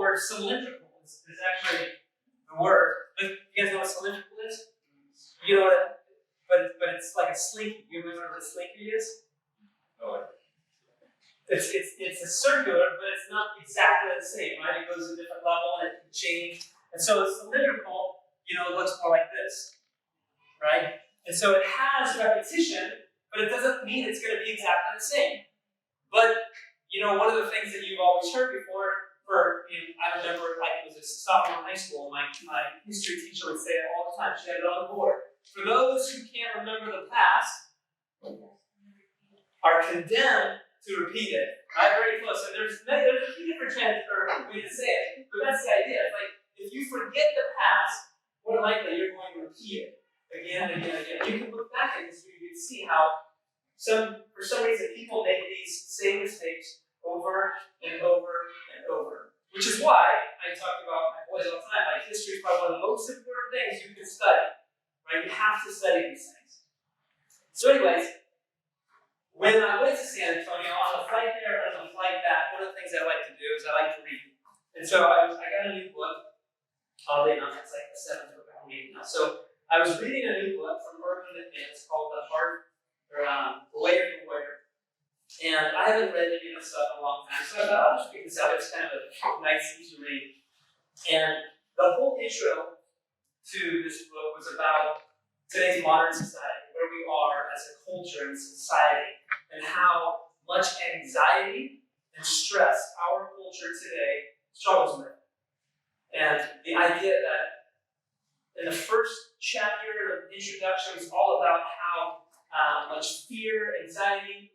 word cylindrical is actually the word. But you guys know what cylindrical is? You know what? But it's like a slinky. You remember what a slinky is? No. It's a circular, but it's not exactly the same, right? It goes to a different level and it can change. And so a cylindrical, it looks more like this, right? And so it has repetition, but it doesn't mean it's going to be exactly the same. But, one of the things that you've always heard before, I remember I was a sophomore in high school, and my history teacher would say it all the time. She had it on the board. For those who can't remember the past, are condemned to repeat it. Right? Very close. So there's a few different ways to say it, but that's the idea. It's like, if you forget the past, more likely you're going to repeat it again and again and again. You can look back at history, you can see how for some reason people make these same mistakes over and over and over. Which is why I talk about my boys all the time, like history is probably one of the most important things you can study. Right? You have to study these things. So anyways, when I went to San Antonio, on the flight there and on the flight back, one of the things I like to do is I like to read. And so I got a new book. Oddly enough, it's like the 7th book I'm reading now. So I was reading a new book from Urban McMahon. It's called The Way of the Warrior. And I haven't read any of this stuff in a long time, so I thought I'll just pick this up. It's kind of a nice, easy read. And the whole intro to this book was about today's modern society, where we are as a culture and society, and how much anxiety and stress our culture today struggles with. And the idea that in the first chapter of the introduction was all about how much fear, anxiety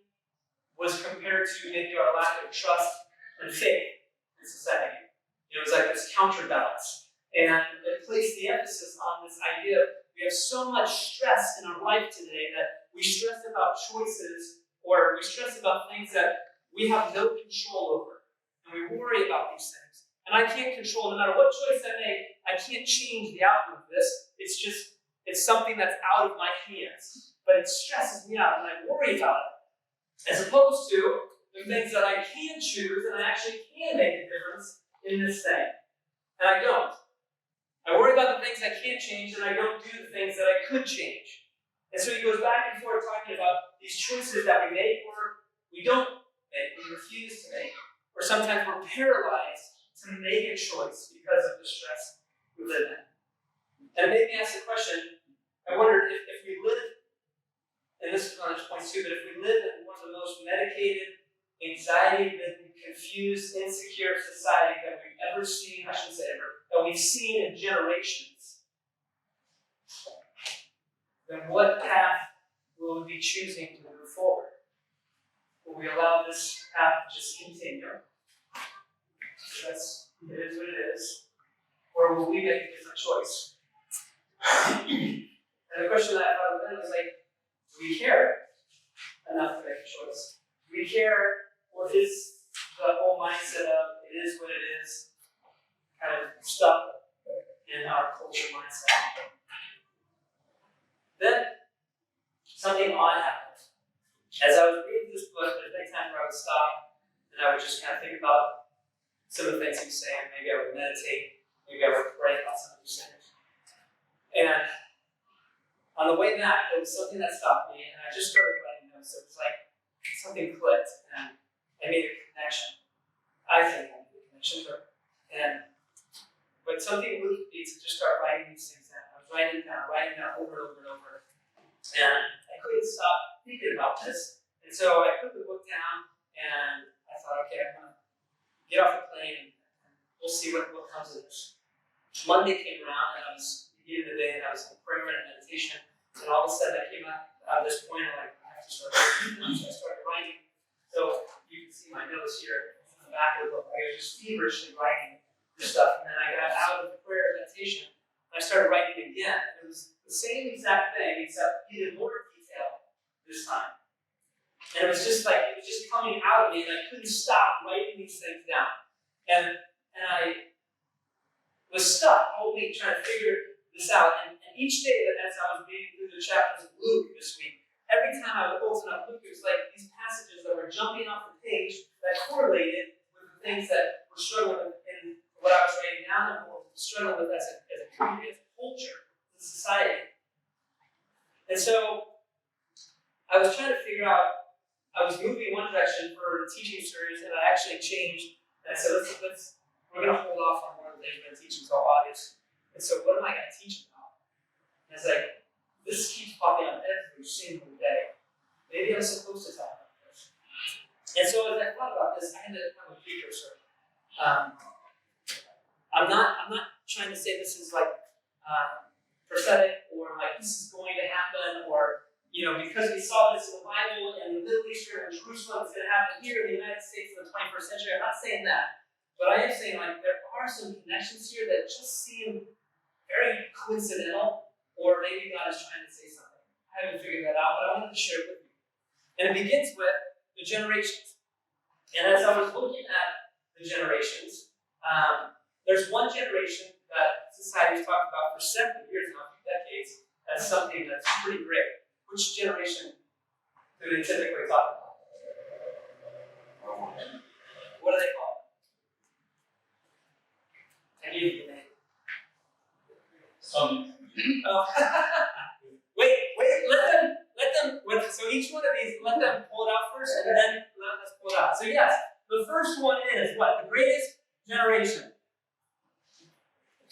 was compared to maybe our lack of trust and faith in society. It was like this counterbalance. And it placed the emphasis on this idea of we have so much stress in our life today that we stress about choices, or we stress about things that we have no control over. And we worry about these things. And I can't control, no matter what choice I make, I can't change the outcome of this. It's something that's out of my hands. But it stresses me out and I worry about it. As opposed to the things that I can choose and I actually can make a difference in this thing. And I don't. I worry about the things I can't change and I don't do the things that I could change. And so he goes back and forth talking about these choices that we make or we don't make, we refuse to make. Or sometimes we're paralyzed to make a choice because of the stress we live in. And it made me ask the question, I wondered if we live, and this is on this point too, but if we live in one of the most medicated, anxiety-ridden, confused, insecure society that we've ever seen, I shouldn't say ever, that we've seen in generations, then what path will we be choosing to move forward? Will we allow this path to just continue? Because it is what it is. Or will we make a different choice? And the question that I thought of then was like, do we care enough to make a choice? Do we care, or is the whole mindset of it is what it is kind of stuck in our culture mindset? Then something odd happened. As I was reading this book, there's many times where I would stop and I would just kind of think about some of the things he was saying. Maybe I would meditate, maybe I would pray about some of these things. And on the way back, there was something that stopped me, and I just started writing notes. It was like something clicked, and I made a connection. I think I made a connection, but something moved me to just start writing these things down. I was writing down over and over and over. And I couldn't stop thinking about this. And so I put the book down, and I thought, okay, I'm going to get off the plane, and we'll see what comes of this. Monday came around, and I was beginning of the day, and I was in prayer and meditation, and all of a sudden I came out of this point, and I have to start writing. So I started writing. So you can see my notes here in the back of the book. I was just feverishly writing this stuff, and then I got out of the prayer and meditation, and I started writing again. It was the same exact thing, except even more detail this time. And it was just coming out of me, and I couldn't stop writing these things down. And I was stuck all week trying to figure this out. And each day that as I was reading through the chapters of Luke this week, every time I would open up Luke, it was like these passages that were jumping off the page that correlated with the things that we're struggling with in the struggling with as a community, as a culture, as a society. And so I was trying to figure out, I was moving in one direction for the teaching series, and I actually changed. And I said, we're going to hold off on one of the things we're going to teach until August. And so what am I going to teach about? And it's like, this keeps popping up every single day. Maybe I'm supposed to talk about this. And so as I thought about this, I had to have a precursor. I'm not trying to say this is like prophetic or like this is going to happen or because we saw this in the Bible and the Middle East and Jerusalem, it's going to happen here in the United States in the 21st century. I'm not saying that, but I am saying like there are some connections here that just seem very coincidental, or maybe God is trying to say something. I haven't figured that out, but I wanted to share it with you. And it begins with the generations. And as I was looking at the generations, there's one generation that society's talked about for 70 years now, a few decades, as something that's pretty great. Which generation do they typically talk about? What do they call it? I gave you the name. Oh. wait, let them, so each one of these, let them pull it out first, and then let us pull it out. So yes, the first one is what? The greatest generation.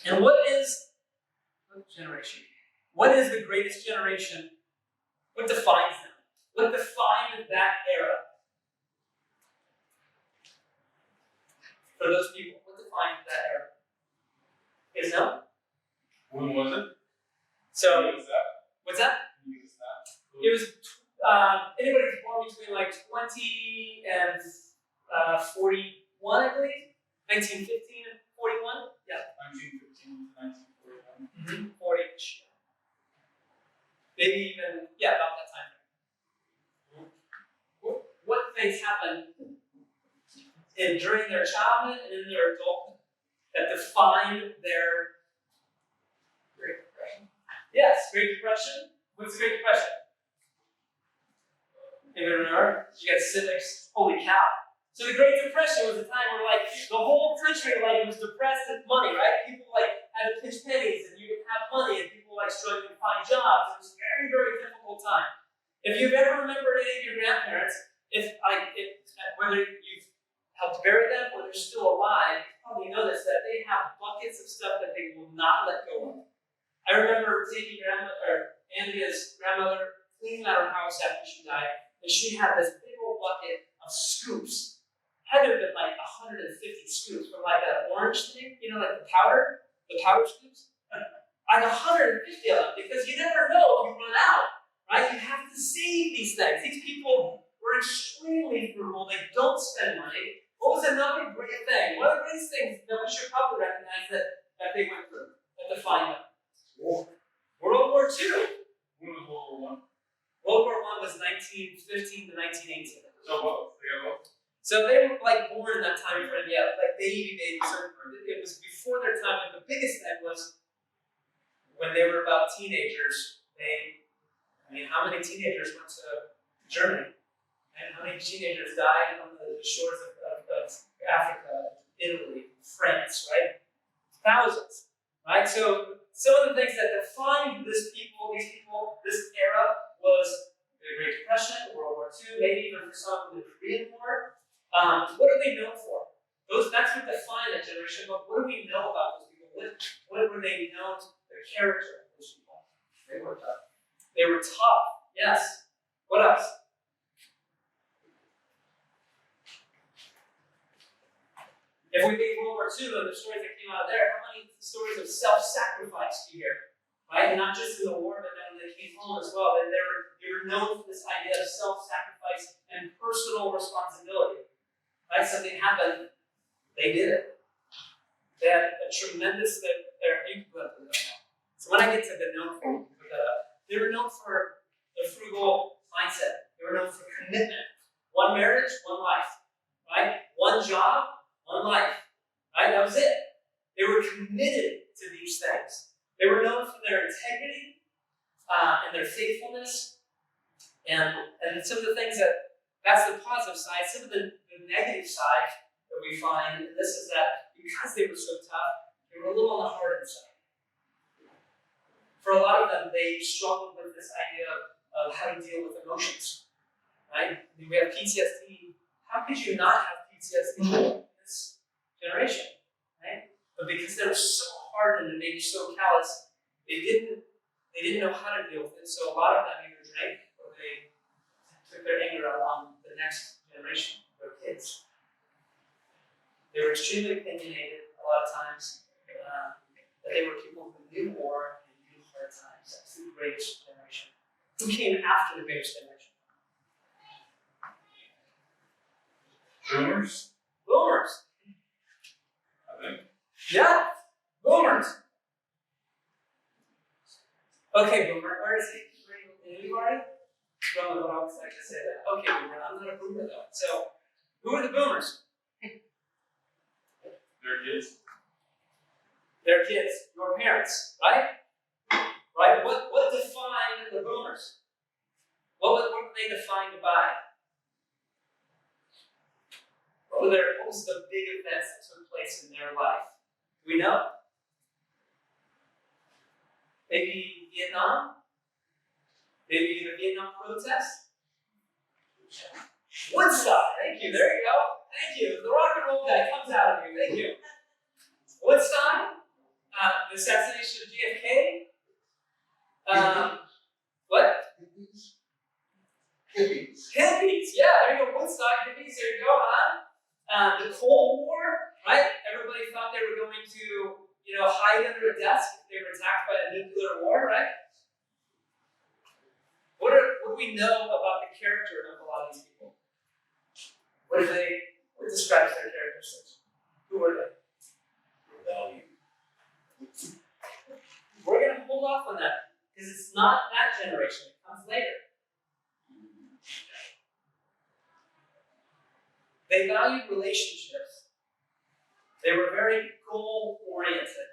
And what generation? What is the greatest generation? What defines them? What defined that era? For those people, what defined that era? You guys know? When was it? So, When was that? what's that? When was that? It was, anybody was born between like 20 and 41, I believe? 1915 and 41? Yeah. 1915 to 1941. 40-ish. Maybe even, about that time. What things happened during their childhood and in their adulthood that defined their Great Depression? Yes, Great Depression. What's the Great Depression? Anybody remember? You got civics. Holy cow. So the Great Depression was a time where the whole country was depressed with money, right? People had to pinch pennies and you didn't have money and people struggling to find jobs. It was a very, very difficult time. If you've ever remembered any of your grandparents, whether you've helped bury them or they're still alive, you probably noticed that they have buckets of stuff that they will not let go of. I remember taking Andrea's grandmother, cleaning out her house after she died, and she had this big old bucket of scoops. Had to have been like 150 scoops from like that orange thing, like the powder scoops. Like 150 of them, because you never know if you run out, right? You have to save these things. These people were extremely frugal. They don't spend money. What was another great thing? One of the greatest things that we should probably recognize that they went through, that defined them? World War II. When was World War I? World War I was 1915 to 1918. So what? So they were born in that time frame, like baby babies. It was before their time, and the biggest thing was when they were about teenagers. How many teenagers went to Germany? And how many teenagers died on the shores of Africa, Italy, France, right? Thousands, right? So some of the things that defined these people, this era was the Great Depression, World War II, maybe even for some the Korean War. What are they known for? That's what defined that generation, but what do we know about those people? What were they known for? The character of those people. They were tough. They were tough, yes. What else? If we take World War II and the stories that came out of there, how many stories of self-sacrifice do you hear? Right? Not just in the war, but then when they came home as well. And they were known for this idea of self-sacrifice and personal responsibility. Right? Something happened, they did it. They had a tremendous, so when I get to the known for, they were known for the frugal mindset. They were known for commitment. One marriage, one life. Right? One job, one life. Right? That was it. They were committed to these things. They were known for their integrity and their faithfulness. And some of the things that's the positive side. Some of the negative side that we find, and this is that because they were so tough, they were were a little on the hardened side. For a lot of them, they struggled with this idea of how to deal with emotions, right? I mean, we have PTSD. How could you not have PTSD in this generation, right? But because they were so hardened and maybe so callous, they didn't know how to deal with it. So a lot of them either drank or they took their anger out on the next generation, their kids. They were extremely opinionated a lot of times. That they were people who knew war and knew hard times. That's the greatest generation. Who came after the greatest generation? Boomers, Boomers. I think. Yeah, boomers. Okay, boomer. Where is he? Anybody? Don't know what I was like to say that. Okay, boomer. I'm not a boomer though. So, who are the boomers? Their kids. Their kids, your parents, right? Right? What defined the boomers? What were they defined by? What was the big events that took place in their life? Do we know? Maybe Vietnam? Maybe the Vietnam protests? Woodstock, thank you, there you go. Thank you. The rock and roll guy comes out of you, thank you. Woodstock? The assassination of JFK? What? Hippies, yeah, there you go. Woodstock, hippies, there you go, huh? The Cold War, right? Everybody thought they were going to, hide under a desk if they were attacked by a nuclear war, right? What do we know about the character of a lot of these people? What describes their characteristics? Who were they? Value. We're going to hold off on that because it's not that generation. It comes later. They valued relationships. They were very goal-oriented.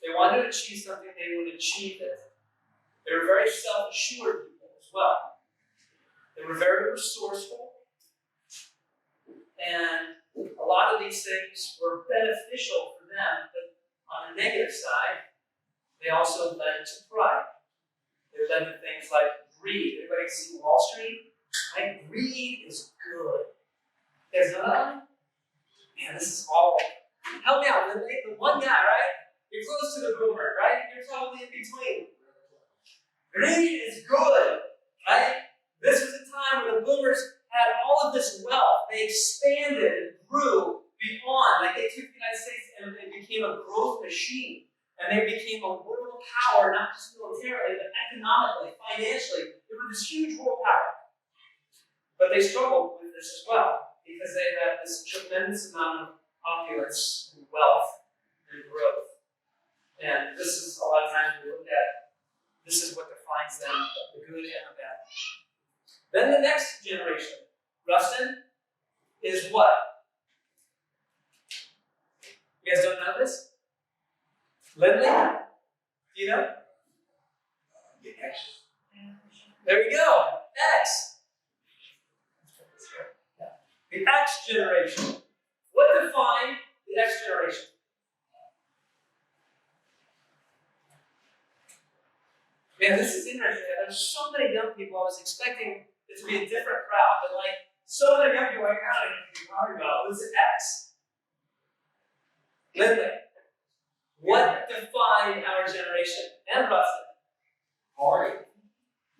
They wanted to achieve something, they would achieve it. They were very self-assured people as well. They were very resourceful. And a lot of these things were beneficial for them, but on the negative side, they also led to pride. They led to things like greed. Everybody see Wall Street? Right? Greed is good. There's another one? Man, this is all. Help me out, Lindley. The one guy, right? You're close to the boomer, right? You're probably in between. Greed is good, right? This was a time when the boomers had all of this wealth. They expanded and grew beyond. Like they took the United States and it became a growth machine. And they became a world power, not just militarily, but economically, financially. They were this huge world power. But they struggled with this as well, because they had this tremendous amount of opulence and wealth and growth. And this is a lot of times we look at, this is what defines them, the good and the bad. Then the next generation, Rustin, is what? You guys don't know this? Lindley? Do you know? The X. There you go. X. The X generation. What defined the X generation? Man, this is interesting. There's so many young people. I was expecting it to be a different crowd, but so many young people, I don't know what you're talking about. What's X? Lindley. What defined our generation? And Rustin? Party.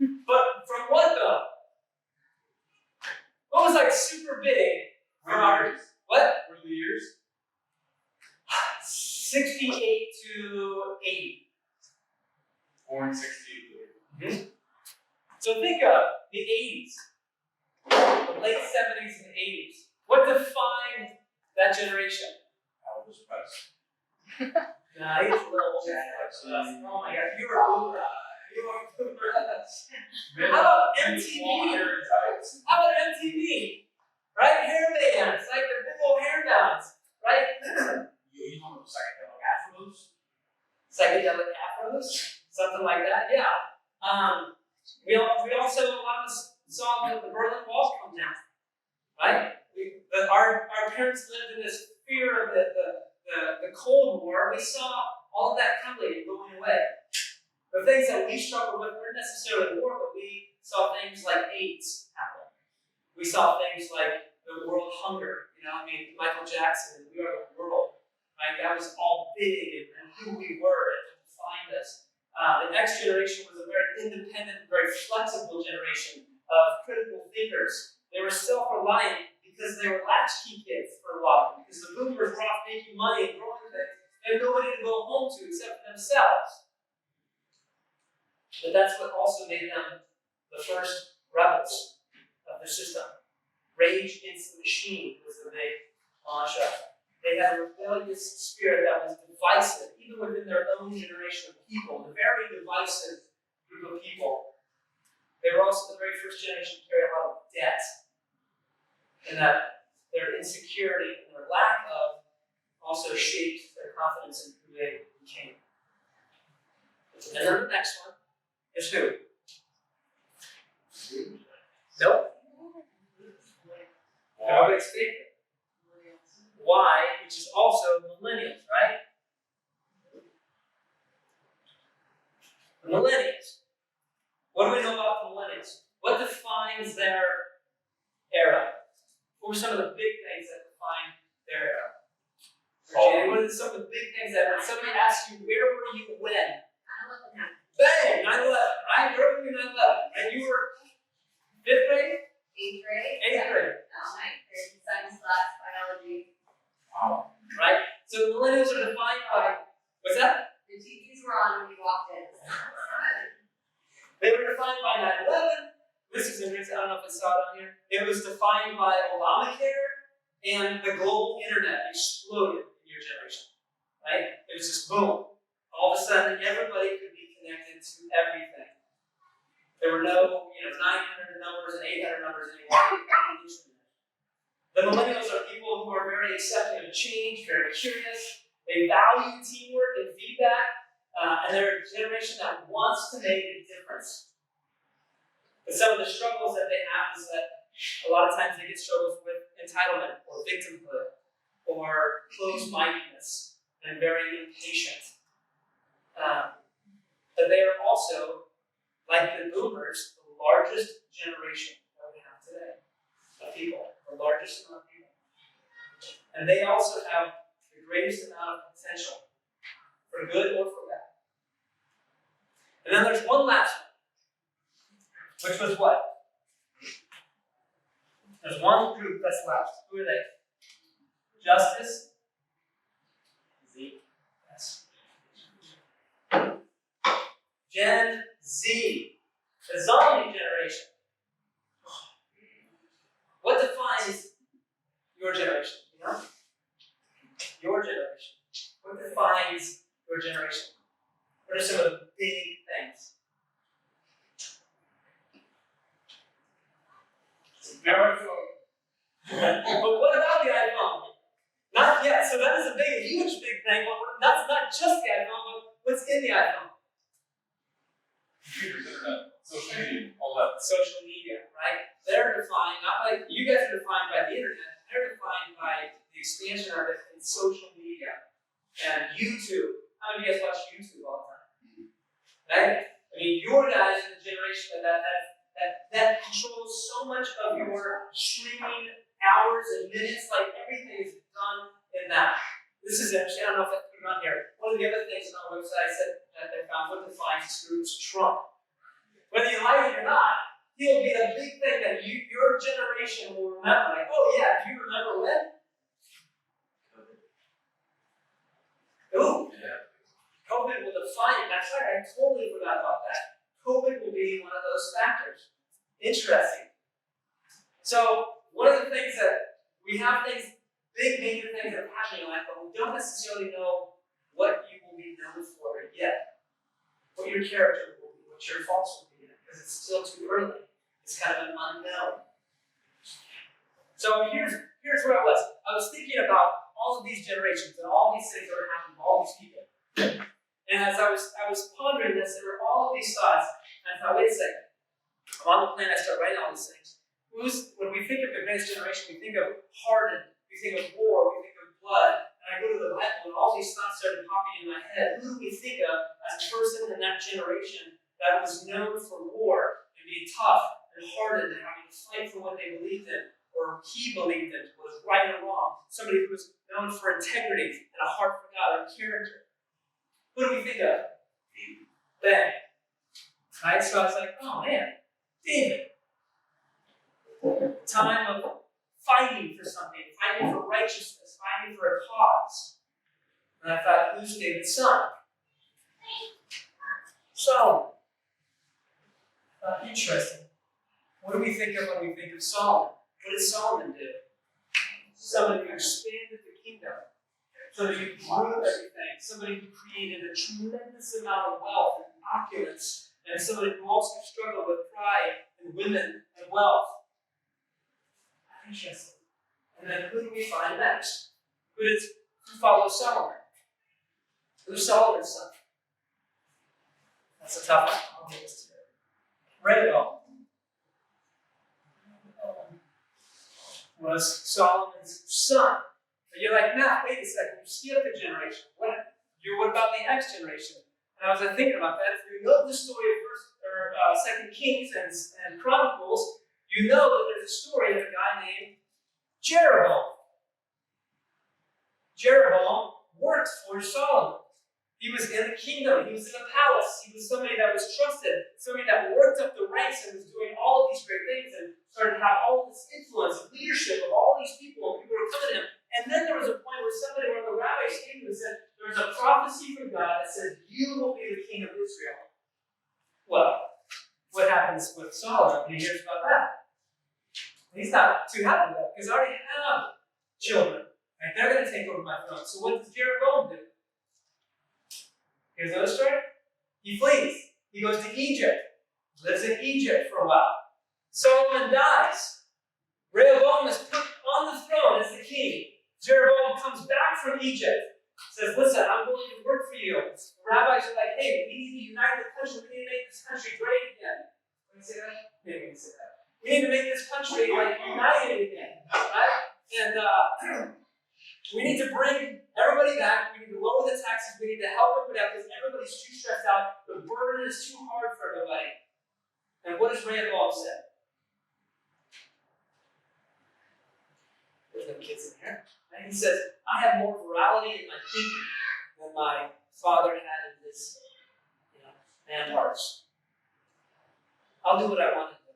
But from what though? What was super big from our, what? What are the years? 68 to 80. Born 68. So think of the 80s, the late 70s and 80s. What defined that generation? Elvis Presley. Nah, he's a little old. Oh my God, you were a boomer. You were a boomer. How about MTV? How about MTV? Right? Hair bands, like the big old hair bands, right? You talking about psychedelic afros? Psychedelic afros, something like that. Yeah. We also a lot of us saw the Berlin Wall come down, right? Our parents lived in this fear of the Cold War, we saw all of that crumbling and going away. The things that we struggled with weren't necessarily war, but we saw things like AIDS happen. We saw things like the world hunger. Michael Jackson, We Are the World, right? That was all big and who we were and what defined us. The next generation was a very independent, very flexible generation of critical thinkers. They were self-reliant because they were latchkey kids for a while, because the boomers were off making money and growing things. They had nobody to go home to except for themselves. But that's what also made them the first rebels of the system. Rage against the machine was the big mantra. They had a rebellious spirit that was divisive, even within their own generation of people, a very divisive group of people. They were also the very first generation to carry a lot of debt, and that their insecurity and their lack of also shaped their confidence in who they became. And then the next one is who? Nope. Everybody's favorite. Y, which is also millennials, right? The millennials. What do we know about the millennials? What defines their era? What were some of the big things that define their era? Virginia, what are some of the big things that when somebody asks you, where were you when? 9/11. Bang! 9/11, right? Where were you 9/11? And you were 5th grade? 8th grade. 8th grade. No, 9th grade. Science class, biology. Wow. Right? So the millennials are defined by, what's that? The TVs were on when we walked in. They were defined by 9/11. This is interesting, I don't know if I saw it on here. It was defined by Obamacare and the global internet exploded in your generation. Right? It was just boom. All of a sudden, everybody could be connected to everything. There were no 900 numbers and 800 numbers anymore. The millennials are people who are very accepting of change, very curious. They value teamwork and feedback, and they're a generation that wants to make a difference. But some of the struggles that they have is that a lot of times they get struggles with entitlement or victimhood or closed-mindedness and very impatient. But they are also, like the boomers, the largest generation that we have today of people, the largest amount of people. And they also have the greatest amount of potential, for good or for bad. And then there's one last one, which was what? There's one group that's left. Who are they? Justice? Z. Yes. Gen Z, the zombie generation. What defines your generation? Your generation. What defines your generation? What are some of the big things? But what about the iPhone? Not yet. So that is a huge big thing. But that's not just the iPhone, but what's in the iPhone? Computers, internet, social media, all that. Social media, right? They're defined, not like you guys are defined by the internet, they're defined by the expansion of it in social media and YouTube. How many of you guys watch YouTube all the time? Right? Your guys are the generation that controls so much of your streaming hours and minutes, like everything is done in that. This is interesting, I don't know if I put it on here. One of the other things on the website that they found, what defines this group is Trump. Whether you like it or not, he'll be a big thing that your generation will remember. Like, oh yeah, do you remember when? Ooh, Yeah. COVID will define it. That's right, I totally forgot about that. COVID will be one of those factors. Interesting. So, one of the things that we have big major things that are happening in life, but we don't necessarily know what you will be known for yet. What your character will be, what your faults will be, because it's still too early. It's kind of an unknown. So here's where I was. I was thinking about all of these generations and all these things that are happening to all these people. And as I was pondering this, there were all of these thoughts, and I thought, wait a second. I'm on the planet, I start writing all these things. When we think of the greatest generation, we think of hardened, we think of war, we think of blood, and I go to the Bible thoughts started popping in my head. Who do we think of as a person in that generation that was known for war and being tough and hardened and having to fight for what they believed in, or he believed in, was right or wrong? Somebody who was known for integrity and a heart for God and character. Who do we think of? Ben. Right? So I was like, oh man, David. Time of fighting for something, fighting for righteousness, fighting for a cause. And I thought, who's David's son? Solomon. Interesting. What do we think of when we think of Solomon? What did Solomon do? Somebody who expanded the kingdom. Somebody who grew everything. Somebody who created a tremendous amount of wealth and opulence. And somebody who also struggled with pride and women and wealth. Interesting. And then who do we find next? Who follows Solomon? Who's Solomon's son? That's a tough one. I'll give this to you. Rehoboam was Solomon's son. But you're like, Matt, wait a second, you skipped a generation. What about the next generation? And I was thinking about that. If you know the story of Second Kings and Chronicles, you know that there's a story of a guy named Jeroboam. Jeroboam worked for Solomon. He was in the kingdom. He was in the palace. He was somebody that was trusted, somebody that worked up the ranks and was doing all of these great things and started to have all of this influence and leadership of all these people, and people were coming to him. And then there was a point where somebody, one of the rabbis, came to him and said, there was a prophecy from God that said, you will be the king of Israel. Well, what happens with Solomon when he hears about that? He's not too happy with that because I already have children. Right? They're going to take over my throne. So what does Jeroboam do? Here's another story. He flees. He goes to Egypt. Lives in Egypt for a while. Solomon dies. Rehoboam is put on the throne as the king. Jeroboam comes back from Egypt. Says, listen, I'm willing to work for you. The rabbis are like, hey, we need to unite the country. We need to make this country great again. Can we say that? Maybe we can say that. We need to make this country united again. Right? And we need to bring everybody back. We need to lower the taxes. We need to help everybody out because everybody's too stressed out. The burden is too hard for everybody. And what does Rehoboam say? There's no kids in here. And he says, I have more morality in my thinking than my father had in his man hearts. I'll do what I want to do.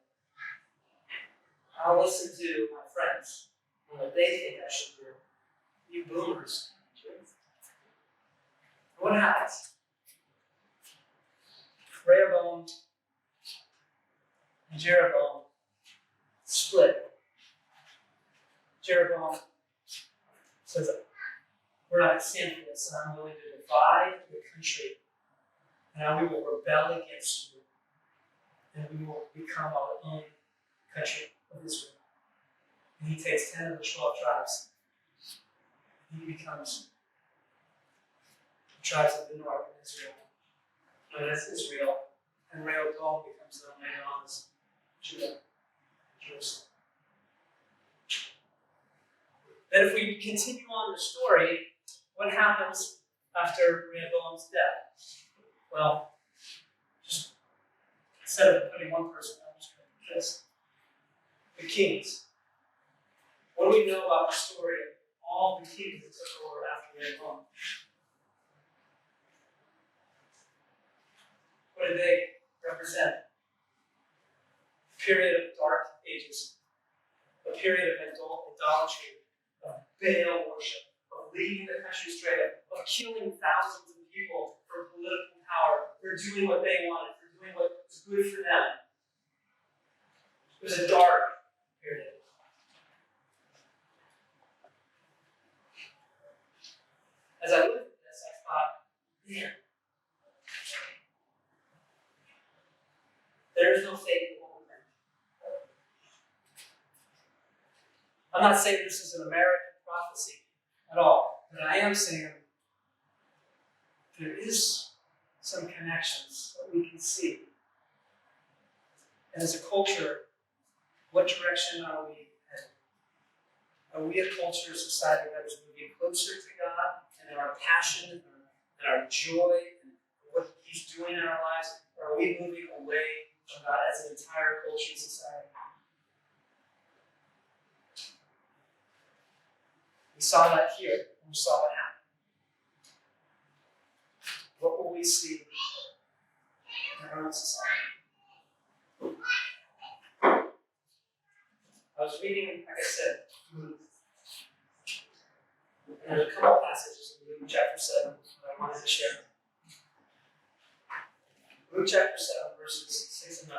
I'll listen to my friends and what they think I should do. You boomers. What happens? Rehoboam and Jeroboam split. Jeroboam says, we're not stand for this, and I'm willing to divide the country, and we will rebel against you, and we will become our own country of Israel. And he takes 10 of the 12 tribes. He becomes the tribes of the north of Israel, known as Israel, and Rehoboam becomes known later on as Judah, Jerusalem. Then if we continue on the story, what happens after Rehoboam's death? Well, just instead of putting one person, I'm just going to put this. The kings. What do we know about the story of all the kings that took over after Rehoboam? What do they represent? A period of dark ages, a period of idolatry, of Baal worship, of leading the country straight up, of killing thousands of people for political power, for doing what they wanted, for doing what was good for them. It was a dark period. As I looked at this, I thought, man, there is no faith in what we think. I'm not saying this is an American prophecy at all, but I am saying there is some connections that we can see. And as a culture, what direction are we heading? Are we a culture, a society that is moving closer to God and and our passion and our joy and what He's doing in our lives? Or are we moving away from God as an entire culture and society? We saw that here, and we saw what happened. What will we see in our own society? I was reading, like I said, Luke. And there's a couple passages in Luke chapter 7 that I wanted to share. Luke chapter 7, verses 6 and 9.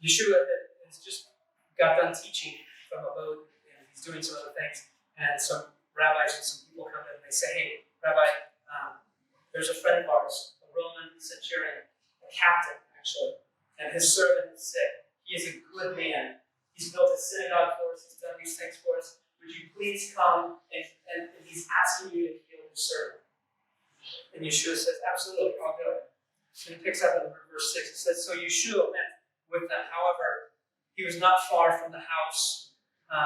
Yeshua has just got done teaching from a boat, and he's doing some other things. And some rabbis and some people come in and they say, "Hey, Rabbi, there's a friend of ours, a Roman centurion, a captain actually, and his servant is sick. He is a good man. He's built a synagogue for us. He's done these things for us. Would you please come?" And he's asking you to heal his servant. And Yeshua says, "Absolutely, I'll go." And he picks up in verse 6. It says, "So Yeshua went with them. However, he was not far from the house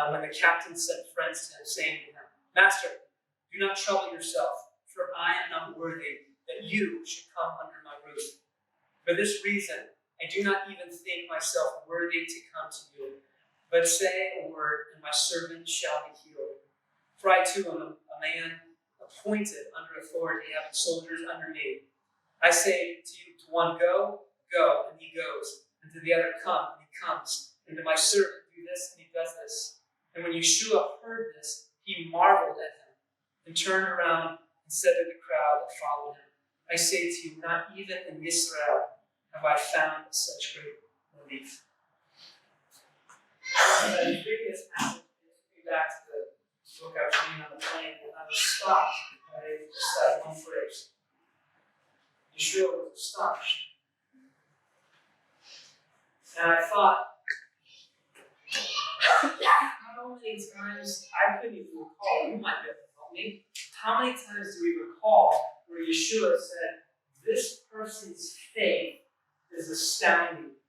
when the captain sent friends to him, saying to him, 'Master, do not trouble yourself, for I am not worthy that you should come under my roof. For this reason, I do not even think myself worthy to come to you. But say a word, and my servant shall be healed. For I too am a man appointed under authority, having soldiers under me. I say to you, to one, go, go, and he goes. And to the other, come, and he comes. And to my servant, do this, and he does this.' And when Yeshua heard this, he marveled at him, and turned around and said to the crowd that followed him, 'I say to you, not even in Israel have I found such great relief.'" As I was reading this passage, it took me back to the book I was reading on the plane, and I was stopped by just that one phrase. Yeshua was astonished. And I thought, how many times, I couldn't even recall, you might be able to help me, how many times do we recall where Yeshua said, "This person's faith is astounding"?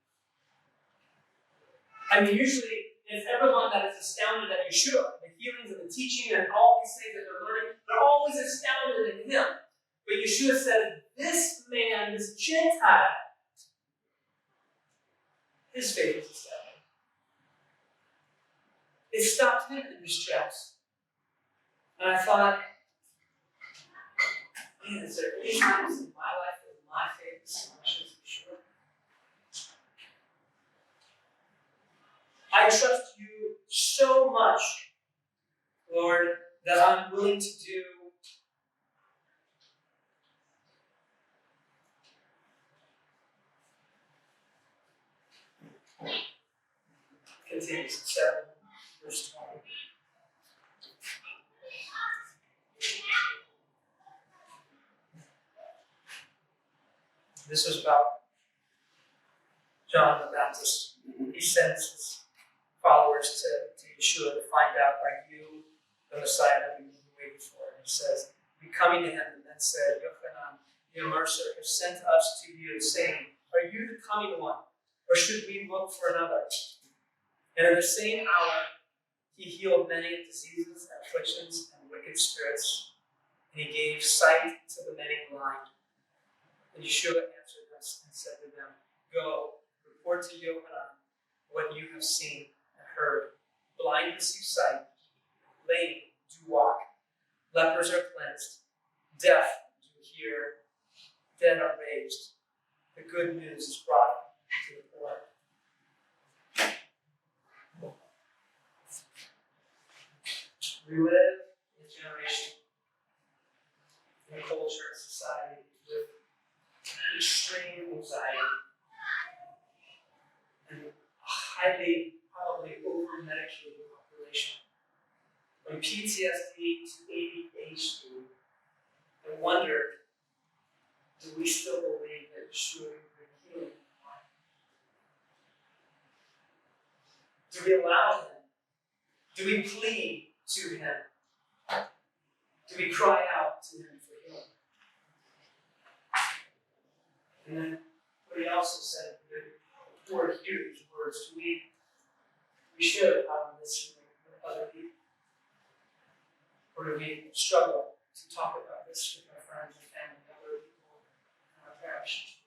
I mean, usually it's everyone that is astounded at Yeshua, the healings and the teaching and all these things that they're learning, they're always astounded at him. But Yeshua said, "This man, this Gentile, his faith is astounding." It stopped him in his tracks. And I thought, man, is there any times in my life that my faith is so much as Yeshua? I trust you so much, Lord, that I'm willing to do continues in 7, verse 20. This was about John the Baptist. He sends his followers to Yeshua to find out, are you the Messiah that we've been waiting for? And he says, "We coming to him," and then said, "Yochanan, the immerser, has sent us to you, saying, 'Are you the coming one, or should we look for another?' And in the same hour, he healed many diseases, afflictions, and wicked spirits, and he gave sight to the many blind. And Yeshua answered us and said to them, 'Go, report to Yochanan what you have seen and heard. Blind receive sight, lame do walk, lepers are cleansed, deaf do hear, dead are raised. The good news is brought to the poor.'" We live in a generation, in a culture, a society with extreme anxiety and a highly, probably over-medicated population. From PTSD to ADHD, I wonder, do we still believe that Yeshua can bring healing? Do we allow him? Do we plead to him? Do we cry out to him for healing? And then, what but he also said that before we hear these words, we share the problem this with other people. Or do we struggle to talk about this with our friends and family and other people in our parish?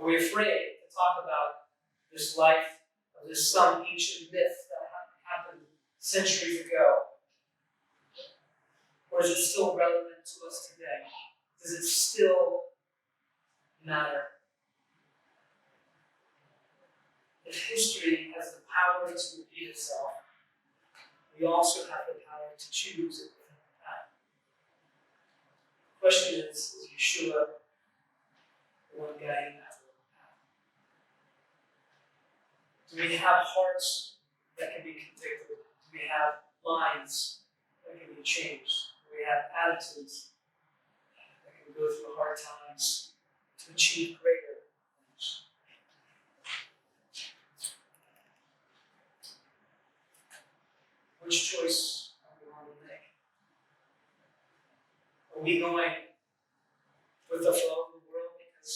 Are we afraid to talk about this life of this some ancient myth that happened centuries ago? Or is it still relevant to us today? Does it still matter? If history has the power to repeat itself, we also have the power to choose a different path. The question is Yeshua the one guiding that path? Do we have hearts that can be convicted? Do we have minds that can be changed? Do we have attitudes that can go through hard times to achieve greater things? Which choice are we going to make? Are we going with the flow of the world because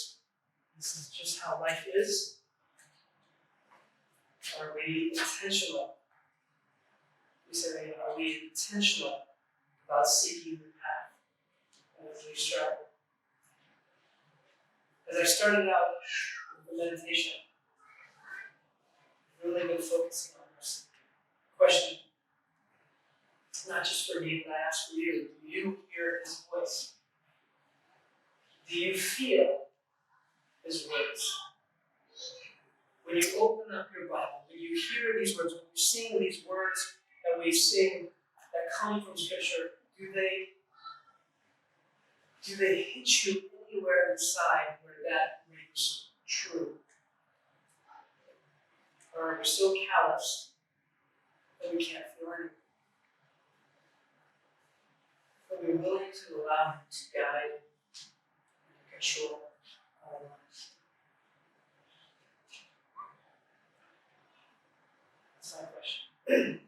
this is just how life is? Are we intentional? We say, are we intentional about seeking the path as we struggle? As I started out with the meditation, I've really been focusing on this question. It's not just for me, but I ask for you. Do you hear his voice? Do you feel his words? When you open up your Bible, when you hear these words, when you sing these words that we sing that come from Scripture, do they hit you anywhere inside where that rings true? Or are we so calloused that we can't feel anything? Are we willing to allow him to guide and control our lives? That's my question.